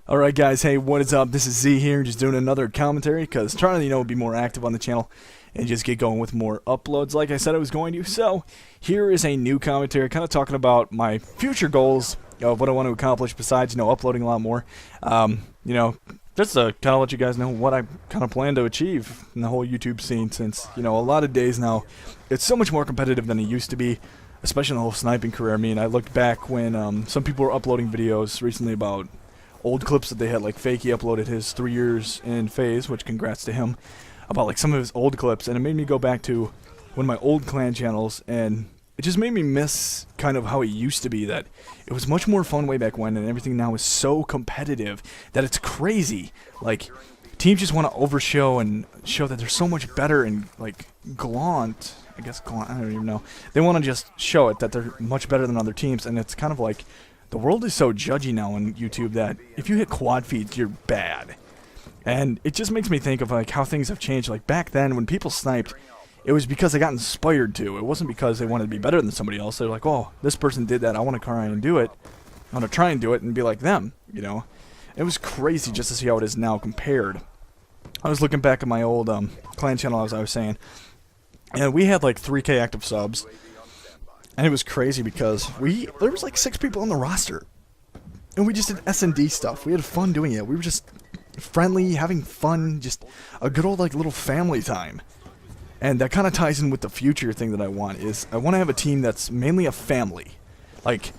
Alright guys, hey, what is up? This is Z here, just doing another commentary, because trying to, be more active on the channel, and just get going with more uploads like I said I was going to. So, here is a new commentary, kind of talking about my future goals of what I want to accomplish besides, uploading a lot more. Just to kind of let you guys know what I kind of plan to achieve in the whole YouTube scene, since, a lot of days now, it's so much more competitive than it used to be, especially in the whole sniping career. I mean, I looked back when some people were uploading videos recently about old clips that they had, like Fakey uploaded his 3 years in FaZe, which congrats to him, about like some of his old clips, and it made me go back to one of my old clan channels, and it just made me miss kind of how it used to be, that it was much more fun way back when, and everything now is so competitive that it's crazy. Like, teams just want to overshow and show that they're so much better, and like Glaunt, I don't even know, they want to just show it that they're much better than other teams, and it's kind of like the world is so judgy now on YouTube that if you hit quad feeds, you're bad. And it just makes me think of like how things have changed. Like back then when people sniped, it was because they got inspired to. It wasn't because they wanted to be better than somebody else. They're like, oh, this person did that, I want to try and do it. I want to try and do it and be like them, It was crazy just to see how it is now compared. I was looking back at my old clan channel, as I was saying, and we had like 3K active subs. And it was crazy because there was like 6 people on the roster. And we just did S&D stuff. We had fun doing it. We were just friendly, having fun, just a good old like little family time. And that kind of ties in with the future thing that I want, is I want to have a team that's mainly a family. Like,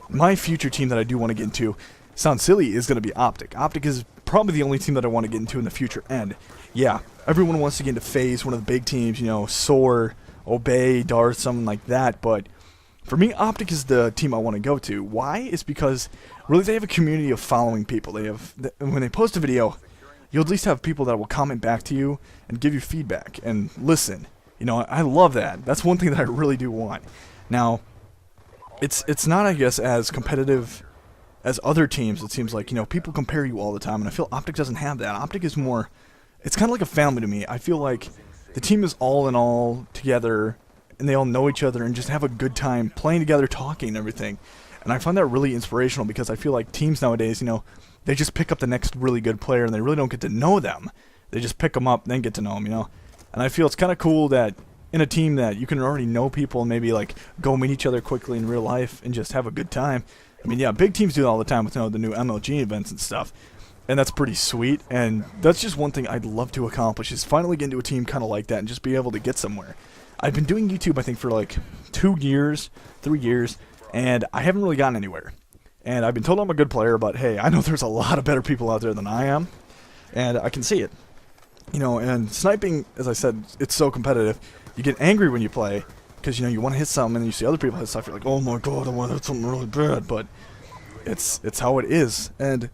my future team that I do want to get into, sounds silly, is going to be Optic. Optic is probably the only team that I want to get into in the future. And yeah, everyone wants to get into FaZe, one of the big teams, Soar, Obey, Darth, something like that, but for me, Optic is the team I want to go to. Why? It's because really they have a community of following people. When they post a video, you'll at least have people that will comment back to you and give you feedback and listen. I love that. That's one thing that I really do want. Now, it's not, I guess, as competitive as other teams. It seems like, people compare you all the time, and I feel Optic doesn't have that. Optic is more, it's kind of like a family to me. I feel like the team is all in all together, and they all know each other and just have a good time playing together, talking and everything. And I find that really inspirational, because I feel like teams nowadays, they just pick up the next really good player and they really don't get to know them. They just pick them up and then get to know them, And I feel it's kind of cool that in a team that you can already know people and maybe like go meet each other quickly in real life and just have a good time. I mean, yeah, big teams do that all the time with the new MLG events and stuff. And that's pretty sweet, and that's just one thing I'd love to accomplish, is finally get into a team kind of like that and just be able to get somewhere. I've been doing YouTube, I think, for like 2 years, 3 years, and I haven't really gotten anywhere. And I've been told I'm a good player, but hey, I know there's a lot of better people out there than I am, and I can see it. And sniping, as I said, it's so competitive. You get angry when you play, because, you want to hit something, and then you see other people hit stuff, you're like, oh my god, I want to hit something really bad, but it's how it is. And,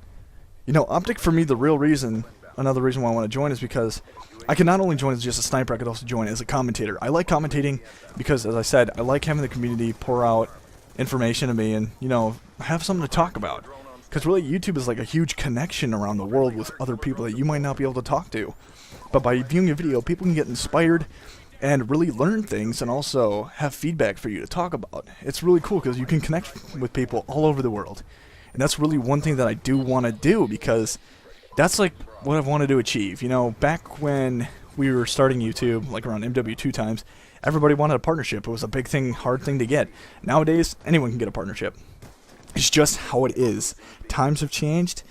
Optic, for me, the real reason, another reason why I want to join is because I can not only join as just a sniper, I could also join as a commentator. I like commentating because, as I said, I like having the community pour out information to me and, have something to talk about. Because really, YouTube is like a huge connection around the world with other people that you might not be able to talk to. But by viewing a video, people can get inspired and really learn things and also have feedback for you to talk about. It's really cool because you can connect with people all over the world. And that's really one thing that I do want to do, because that's like what I've wanted to achieve. Back when we were starting YouTube, like around MW2 times, everybody wanted a partnership. It was a big thing, hard thing to get. Nowadays, anyone can get a partnership. It's just how it is. Times have changed.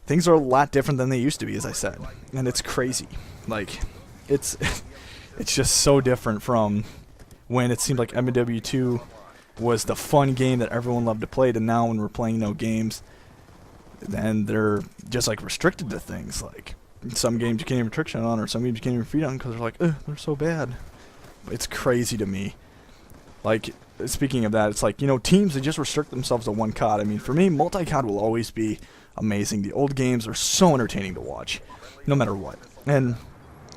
Things are a lot different than they used to be, as I said. And it's crazy. Like, it's just so different from when it seemed like MW2 was the fun game that everyone loved to play, to now when we're playing games, and they're just like restricted to things. Like, some games you can't even trick shot on, or some games you can't even feed on because they're like, they're so bad. It's crazy to me. Like, speaking of that, it's like, teams, they just restrict themselves to one COD. I mean, for me, multi-COD will always be amazing. The old games are so entertaining to watch, no matter what. And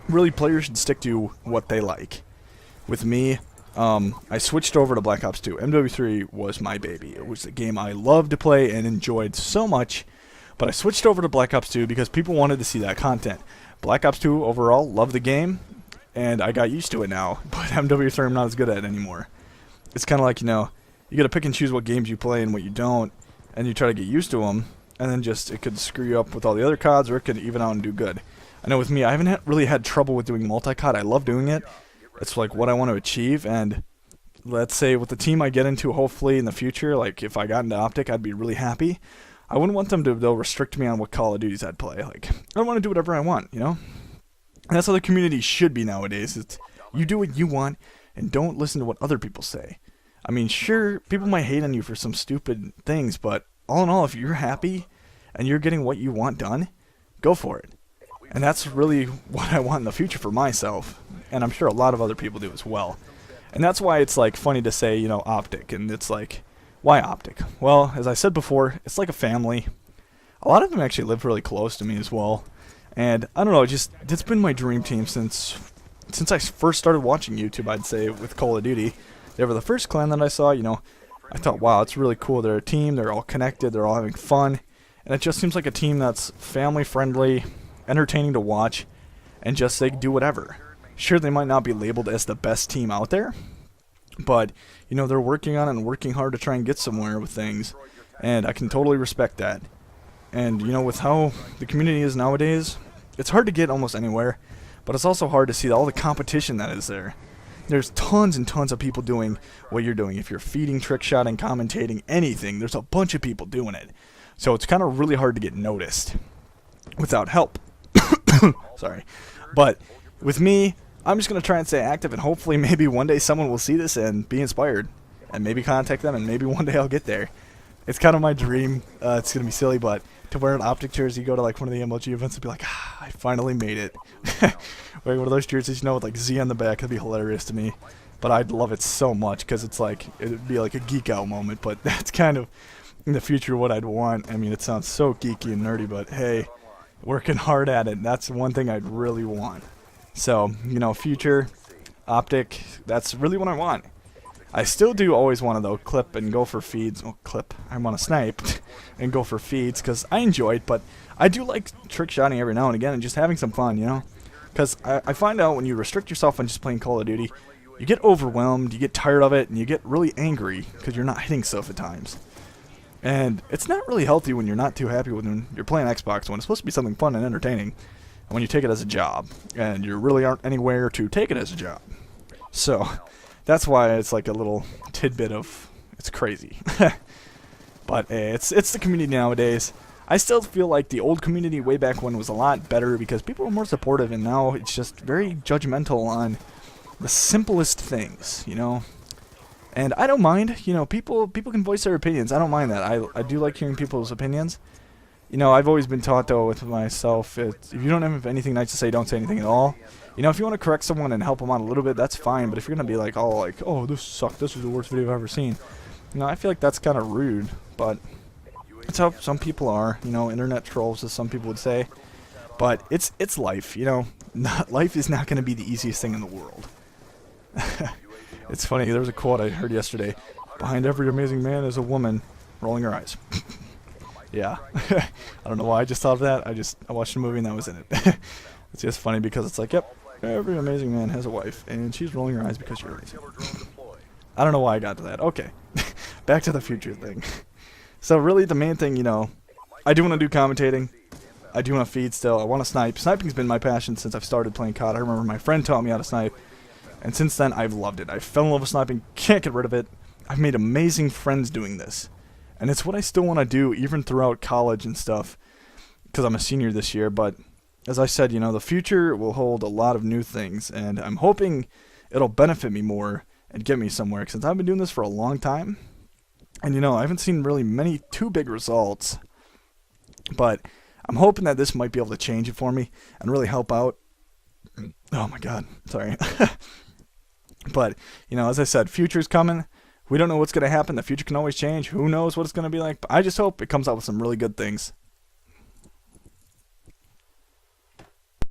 really, players should stick to what they like. With me, I switched over to Black Ops 2. MW3 was my baby. It was the game I loved to play and enjoyed so much. But I switched over to Black Ops 2 because people wanted to see that content. Black Ops 2 overall, love the game, and I got used to it now. But MW3 I'm not as good at anymore. It's kind of like, you gotta pick and choose what games you play and what you don't, and you try to get used to them. and then just it could screw you up with all the other CODs, or it could even out and do good. I know with me, I haven't really had trouble with doing multi-COD. I love doing it. It's like what I want to achieve, and let's say with the team I get into, hopefully in the future, like if I got into Optic, I'd be really happy. I wouldn't want them to, they'll restrict me on what Call of Duties I'd play. Like, I want to do whatever I want, you know? And that's how the community should be nowadays. It's, you do what you want, and don't listen to what other people say. I mean, sure, people might hate on you for some stupid things, but all in all, if you're happy, and you're getting what you want done, go for it. And that's really what I want in the future for myself. And I'm sure a lot of other people do as well. And that's why it's like funny to say, you know, Optic. And it's like, why Optic? Well, as I said before, it's like a family. A lot of them actually live really close to me as well. And I don't know, it's been my dream team since I first started watching YouTube, I'd say, with Call of Duty. They were the first clan that I saw, you know. I thought, wow, it's really cool. They're a team, they're all connected, they're all having fun. And it just seems like a team that's family friendly, entertaining to watch, and just they do whatever. Sure, they might not be labeled as the best team out there, but you know, they're working on it and working hard to try and get somewhere with things, and I can totally respect that. And you know, with how the community is nowadays, it's hard to get almost anywhere, but it's also hard to see all the competition that is there. There's tons and tons of people doing what you're doing. If you're feeding, trick shotting, commentating, anything, there's a bunch of people doing it. So it's kind of really hard to get noticed without help. Sorry. But with me, I'm just going to try and stay active, and hopefully maybe one day someone will see this and be inspired and maybe contact them, and maybe one day I'll get there. It's kind of my dream. It's going to be silly, but to wear an Optic jersey, go to like one of the MLG events and be like, I finally made it. Wear one of those jerseys, you know, with like Z on the back. It'd be hilarious to me. But I'd love it so much because it's like, it'd be like a geek out moment, but that's kind of in the future what I'd want. I mean, it sounds so geeky and nerdy, but hey, working hard at it, that's one thing I'd really want. So, you know, future, Optic, that's really what I want. I still do always want to, though, clip and go for feeds. Oh, clip. I want to snipe and go for feeds because I enjoy it, but I do like trick shotting every now and again and just having some fun, you know? Because I find out when you restrict yourself on just playing Call of Duty, you get overwhelmed, you get tired of it, and you get really angry because you're not hitting stuff at times. And it's not really healthy when you're not too happy when you're playing Xbox, when it's supposed to be something fun and entertaining, and when you take it as a job, and you really aren't anywhere to take it as a job. So that's why it's like a little tidbit of, it's crazy. But it's the community nowadays. I still feel like the old community way back when was a lot better because people were more supportive, and now it's just very judgmental on the simplest things, you know? And I don't mind, you know, people can voice their opinions. I don't mind that. I do like hearing people's opinions. You know, I've always been taught, though, with myself, if you don't have anything nice to say, don't say anything at all. You know, if you want to correct someone and help them out a little bit, that's fine. But if you're going to be like, oh, like, oh, this sucked, this is the worst video I've ever seen. You know, I feel like that's kind of rude. But it's how some people are, you know, internet trolls, as some people would say. But it's life, you know. Life is not going to be the easiest thing in the world. It's funny, there was a quote I heard yesterday. Behind every amazing man is a woman rolling her eyes. Yeah. I don't know why I just thought of that. I watched a movie and that was in it. It's just funny because it's like, yep, every amazing man has a wife, and she's rolling her eyes because you're lazy. I don't know why I got to that. Okay. Back to the future thing. So really the main thing, you know, I do want to do commentating. I do want to feed still. I want to snipe. Sniping's been my passion since I've started playing COD. I remember my friend taught me how to snipe. And since then, I've loved it. I fell in love with sniping, can't get rid of it. I've made amazing friends doing this. And it's what I still want to do, even throughout college and stuff, because I'm a senior this year. But as I said, you know, the future will hold a lot of new things, and I'm hoping it'll benefit me more and get me somewhere, since I've been doing this for a long time. And, you know, I haven't seen really too big results. But I'm hoping that this might be able to change it for me and really help out. Oh, my God. Sorry. But, you know, as I said, future's coming. We don't know what's going to happen. The future can always change. Who knows what it's going to be like? But I just hope it comes out with some really good things.